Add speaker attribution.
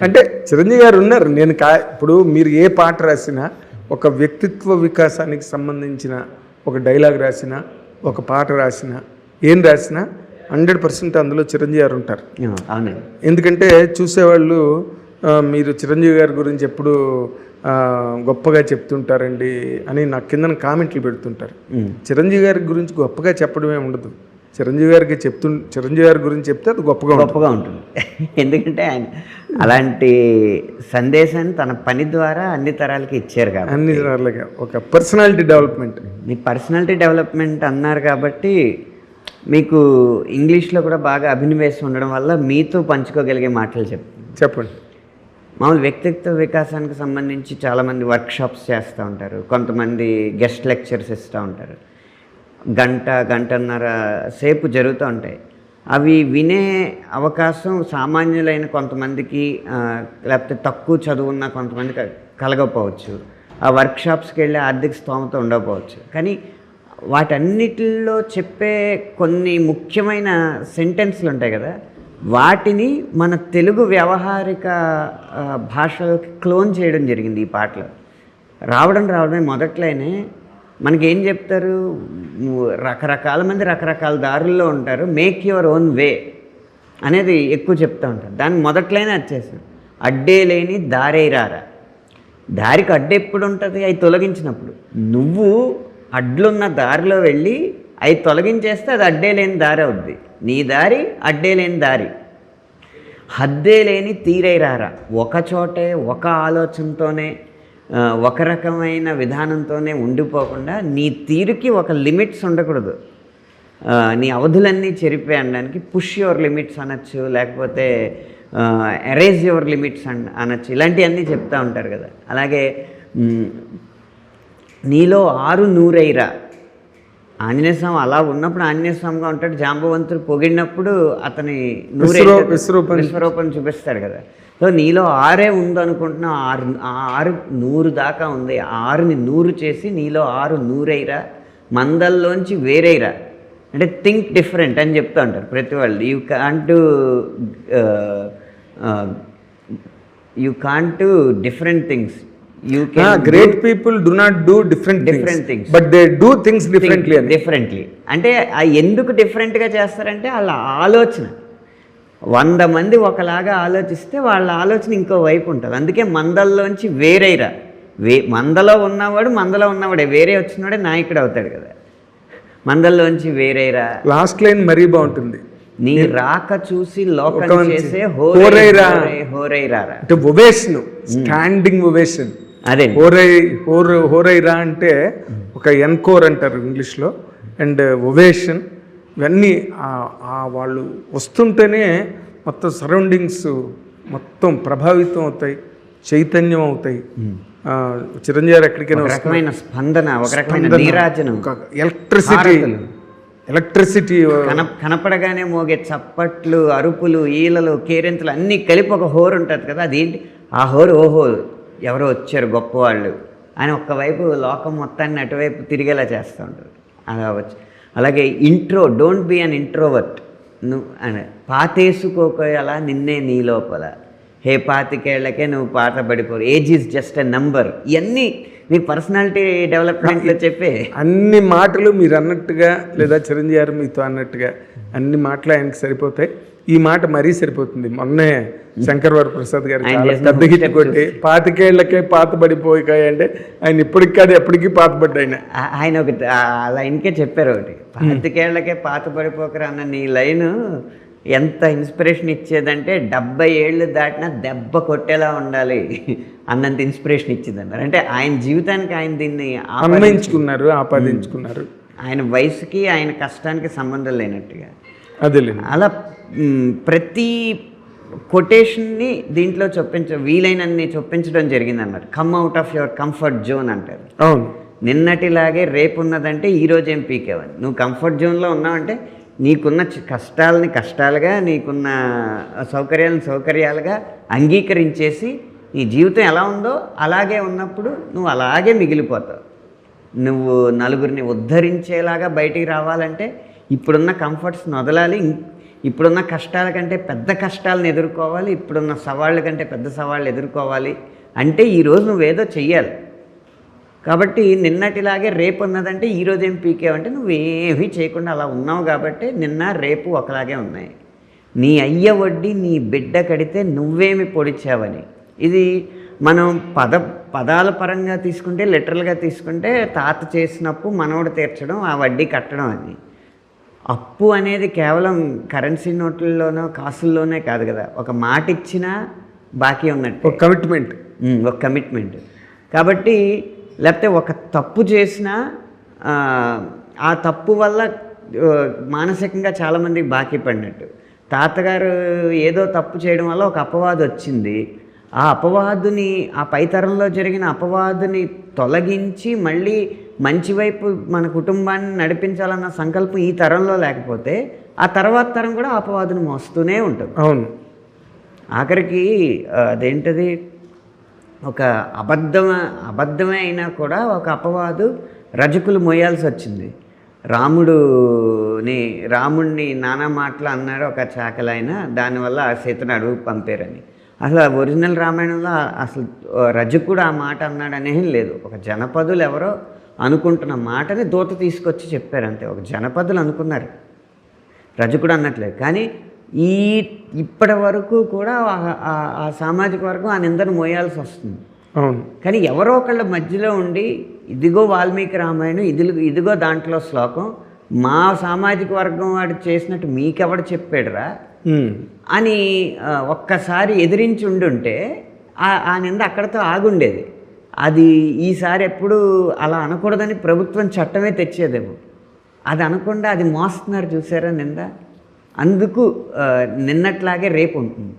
Speaker 1: అంటే చిరంజీవి గారు ఉన్నారు. నేను ఇప్పుడు మీరు ఏ పాట రాసినా, ఒక వ్యక్తిత్వ వికాసానికి సంబంధించిన ఒక డైలాగ్ రాసినా, ఒక పాట రాసినా, ఏం రాసినా 100% అందులో చిరంజీవి గారు ఉంటారు.
Speaker 2: అవునండి.
Speaker 1: ఎందుకంటే చూసేవాళ్ళు మీరు చిరంజీవి గారి గురించి ఎప్పుడు గొప్పగా చెప్తుంటారండి అని నాకు కింద కామెంట్లు పెడుతుంటారు. చిరంజీవి గారి గురించి గొప్పగా చెప్పడమే ఉండదు. చిరంజీవి గారి గురించి చెప్తే అది గొప్పగా ఉంటుంది.
Speaker 2: ఎందుకంటే ఆయన అలాంటి సందేశాన్ని తన పని ద్వారా అన్ని తరాలకి ఇచ్చారు కాబట్టి,
Speaker 1: అన్ని తరాలుగా ఒక పర్సనాలిటీ డెవలప్మెంట్.
Speaker 2: మీ పర్సనాలిటీ డెవలప్మెంట్ అన్నారు కాబట్టి మీకు ఇంగ్లీష్లో కూడా బాగా అభినవేశం ఉండడం వల్ల మీతో పంచుకోగలిగే మాటలు
Speaker 1: చెప్పండి.
Speaker 2: మామూలు వ్యక్తిత్వ వికాసానికి సంబంధించి చాలామంది వర్క్షాప్స్ చేస్తూ ఉంటారు, కొంతమంది గెస్ట్ లెక్చర్స్ ఇస్తూ ఉంటారు. గంటన్నర సేపు జరుగుతూ ఉంటాయి. అవి వినే అవకాశం సామాన్యులైన కొంతమందికి, లేకపోతే తక్కువ చదువున్న కొంతమందికి కలగకపోవచ్చు. ఆ వర్క్షాప్స్కి వెళ్ళే ఆర్థిక స్తోమత ఉండకపోవచ్చు. కానీ వాటన్నిటిలో చెప్పే కొన్ని ముఖ్యమైన సెంటెన్స్లు ఉంటాయి కదా, వాటిని మన తెలుగు వ్యవహారిక భాషలోకి క్లోన్ చేయడం జరిగింది ఈ పాటలో. రావడమే మొదట్లోనే మనకేం చెప్తారు, రకరకాల మంది రకరకాల దారుల్లో ఉంటారు, మేక్ యువర్ ఓన్ వే అనేది ఎక్కువ చెప్తూ ఉంటారు. దాన్ని మొదట్లోనే వచ్చేసాం, అడ్డే లేని దారే రారా. దారికి అడ్డు ఎప్పుడు ఉంటుంది? అవి తొలగించినప్పుడు. నువ్వు అడ్లున్న దారిలో వెళ్ళి అవి తొలగించేస్తే అది అడ్డే లేని దారి అవుద్ది. నీ దారి అడ్డే లేని దారి. హద్దే లేని తీరై రారా. ఒక చోటే ఒక ఆలోచనతోనే ఒక రకమైన విధానంతోనే ఉండిపోకుండా నీ తీరుకి ఒక లిమిట్స్ ఉండకూడదు. నీ అవధులన్నీ చెరిపే అనడానికి పుష్ యువర్ లిమిట్స్ అనొచ్చు, లేకపోతే ఎరేజ్ యువర్ లిమిట్స్ అనొచ్చు. ఇలాంటివన్నీ చెప్తూ ఉంటారు కదా. అలాగే నీలో 6 నూరైరా. ఆంజనేయ స్వామి అలా ఉన్నప్పుడు ఆంజనేయ స్వామిగా ఉంటాడు. జాంబవంతుడు పొగిడినప్పుడు అతని విశ్వరూపం చూపిస్తాడు కదా. సో నీలో 6 ఉందనుకుంటున్నావు, 6 100 దాకా ఉంది. 6ని 100 చేసి నీలో 6 నూరైరా, మందల్లోంచి వేరైరా. అంటే థింక్ డిఫరెంట్ అని చెప్తూ ఉంటారు ప్రతి వాళ్ళు. You can't different things.
Speaker 1: Great people do not do different things but they do things
Speaker 2: differently. అంటే ఎందుకు డిఫరెంట్గా చేస్తారంటే వాళ్ళ ఆలోచన. 100 మంది ఒకలాగా ఆలోచిస్తే వాళ్ళ ఆలోచన ఇంకో వైపు ఉంటుంది. అందుకే మందల్లోంచి వేరైరా. మందలో ఉన్నవాడే, వేరే వచ్చినవాడే నాయకుడు అవుతాడు కదా. మందల్లోంచి వేరైరా.
Speaker 1: లాస్ట్ లైన్ మరీ బాగుంటుంది.
Speaker 2: నీ రాక చూసి లోకం చేసే హోరైరా.
Speaker 1: అంటే ఒవేషన్, స్టాండింగ్ ఒవేషన్.
Speaker 2: అదే
Speaker 1: హోరైరా అంటే ఒక ఎన్కోర్ అంటారు ఇంగ్లీష్లో, అండ్ ఒవేషన్. ఇవన్నీ వాళ్ళు వస్తుంటేనే మొత్తం సరౌండింగ్స్ మొత్తం ప్రభావితం అవుతాయి, చైతన్యం అవుతాయి. చిరంజీవి గారు ఎక్కడికైనా
Speaker 2: రకమైన స్పందన, ఒక రకమైన నీరాజనం,
Speaker 1: ఎలక్ట్రిసిటీ
Speaker 2: కనపడగానే మోగే చప్పట్లు, అరుపులు, ఈలలు, కేరింతలు అన్నీ కలిపి ఒక హోరు ఉంటుంది కదా. అదేంటి ఆ హోరు? ఓహో ఎవరో వచ్చారు గొప్పవాళ్ళు అని ఒక్కవైపు లోకం మొత్తాన్ని అటువైపు తిరిగేలా చేస్తూ ఉంటారు. అలా వచ్చి అలాగే intro, don't be an introvert. నువ్వు అని పాతేసుకోకోయాలా నిన్నే నీ లోపల, హే 25 ఏళ్లకే నువ్వు పాత పడిపోరు, age is just a number. ఇవన్నీ మీ పర్సనాలిటీ డెవలప్మెంట్లో చెప్పే
Speaker 1: అన్ని మాటలు మీరు అన్నట్టుగా, లేదా చిరంజీవి గారు మీతో అన్నట్టుగా అన్ని మాటలు ఆయనకి సరిపోతాయి. ఈ మాట మరీ సరిపోతుంది. మొన్నే శంకర్ వరప్రసాద్ గారు పెద్ద హిట్ కొట్టి 25 ఏళ్లకే పాత పడిపోయాయి అంటే ఆయన ఇప్పటికి కాదు ఎప్పటికీ పాతపడ్డా.
Speaker 2: ఆయన ఒకటి లైన్కే చెప్పారు, ఒకటి 25 ఏళ్లకే పాత పడిపోకరా అన్న నీ లైను ఎంత ఇన్స్పిరేషన్ ఇచ్చేదంటే 70 ఏళ్ళు దాటినా దెబ్బ కొట్టేలా ఉండాలి అన్నంత ఇన్స్పిరేషన్ ఇచ్చింది అన్నారు. అంటే ఆయన జీవితానికి ఆయన దీన్ని ఆపాదించుకున్నారు. ఆయన వయసుకి ఆయన కష్టానికి సంబంధం లేనట్టుగా.
Speaker 1: అదే
Speaker 2: అలా ప్రతి కొటేషన్ని దీంట్లో వీలైనన్ని చొప్పించడం జరిగింది అన్నారు. Come out of your comfort zone అంటారు.
Speaker 1: అవును.
Speaker 2: నిన్నటిలాగే రేపు ఉన్నదంటే ఈరోజు ఏం పీకేవని. నువ్వు కంఫర్ట్ జోన్లో ఉన్నావంటే నీకున్న కష్టాలని కష్టాలుగా, నీకున్న సౌకర్యాలను సౌకర్యాలుగా అంగీకరించేసి నీ జీవితం ఎలా ఉందో అలాగే ఉన్నప్పుడు నువ్వు అలాగే మిగిలిపోతావు. నువ్వు నలుగురిని ఉద్ధరించేలాగా బయటికి రావాలంటే ఇప్పుడున్న కంఫర్ట్స్ని వదలాలి. ఇప్పుడున్న కష్టాల కంటే పెద్ద కష్టాలను ఎదుర్కోవాలి, ఇప్పుడున్న సవాళ్ళ కంటే పెద్ద సవాళ్ళు ఎదుర్కోవాలి అంటే ఈరోజు నువ్వేదో చెయ్యాలి. కాబట్టి నిన్నటిలాగే రేపు ఉన్నదంటే ఈరోజు ఏం పీకేవంటే నువ్వేమీ చేయకుండా అలా ఉన్నావు కాబట్టి నిన్న రేపు ఒకలాగే ఉన్నాయి. నీ అయ్య వడ్డీ నీ బిడ్డ కడితే నువ్వేమి పొడిచావని. ఇది మనం పదాల పరంగా తీసుకుంటే, లిటరల్గా తీసుకుంటే తాత చేసినప్పు మనవడు తీర్చడం, ఆ వడ్డీ కట్టడం అని. అప్పు అనేది కేవలం కరెన్సీ నోట్లలోనో కాసుల్లోనే కాదు కదా, ఒక మాట ఇచ్చినా బాకీ ఉన్నట్టు,
Speaker 1: ఒక కమిట్మెంట్.
Speaker 2: ఒక కమిట్మెంట్. కాబట్టి లేకపోతే ఒక తప్పు చేసినా ఆ తప్పు వల్ల మానసికంగా చాలామందికి బాకీ పడినట్టు. తాతగారు ఏదో తప్పు చేయడం వల్ల ఒక అపవాదు వచ్చింది. ఆ అపవాదుని, ఆ పైతరంలో జరిగిన అపవాదుని తొలగించి మళ్ళీ మంచి వైపు మన కుటుంబాన్ని నడిపించాలన్న సంకల్పం ఈ తరంలో లేకపోతే ఆ తర్వాత తరం కూడా అపవాదుని మోస్తూనే ఉంటుంది.
Speaker 1: అవును. ఆఖరికి
Speaker 2: అదేంటది, ఒక అబద్ధమే అయినా కూడా ఒక అపవాదు రజకులు మోయాల్సి వచ్చింది. రాముడిని నానా మాటలు అన్నాడు ఒక చాకలైన, దానివల్ల ఆ సీతను అడవుకు పంపారని. అసలు ఒరిజినల్ రామాయణంలో అసలు రజకుడు ఆ మాట అన్నాడనేం లేదు. ఒక జనపదులు ఎవరో అనుకుంటున్న మాటని దూత తీసుకొచ్చి చెప్పారు అంతే. ఒక జనపదులు అనుకున్నారు, రజకుడు అన్నట్లేదు. కానీ ఇప్పటి వరకు కూడా ఆ సామాజిక వర్గం ఆ నిందను మోయాల్సి వస్తుంది.
Speaker 1: అవును.
Speaker 2: కానీ ఎవరో ఒకళ్ళ మధ్యలో ఉండి ఇదిగో వాల్మీకి రామాయణం, ఇదిగో దాంట్లో శ్లోకం, మా సామాజిక వర్గం వాడు చేసినట్టు మీకెవడు చెప్పాడురా అని ఒక్కసారి ఎదిరించి ఉండుంటే ఆ నింద అక్కడితో ఆగుండేది. అది ఈసారి ఎప్పుడు అలా అనకూడదని ప్రభుత్వం చట్టమే తెచ్చేదేమో. అది అనకుండా అది మోస్తున్నారు చూసారా నింద. అందుకు నిన్నట్లాగే రేపు ఉంటుంది.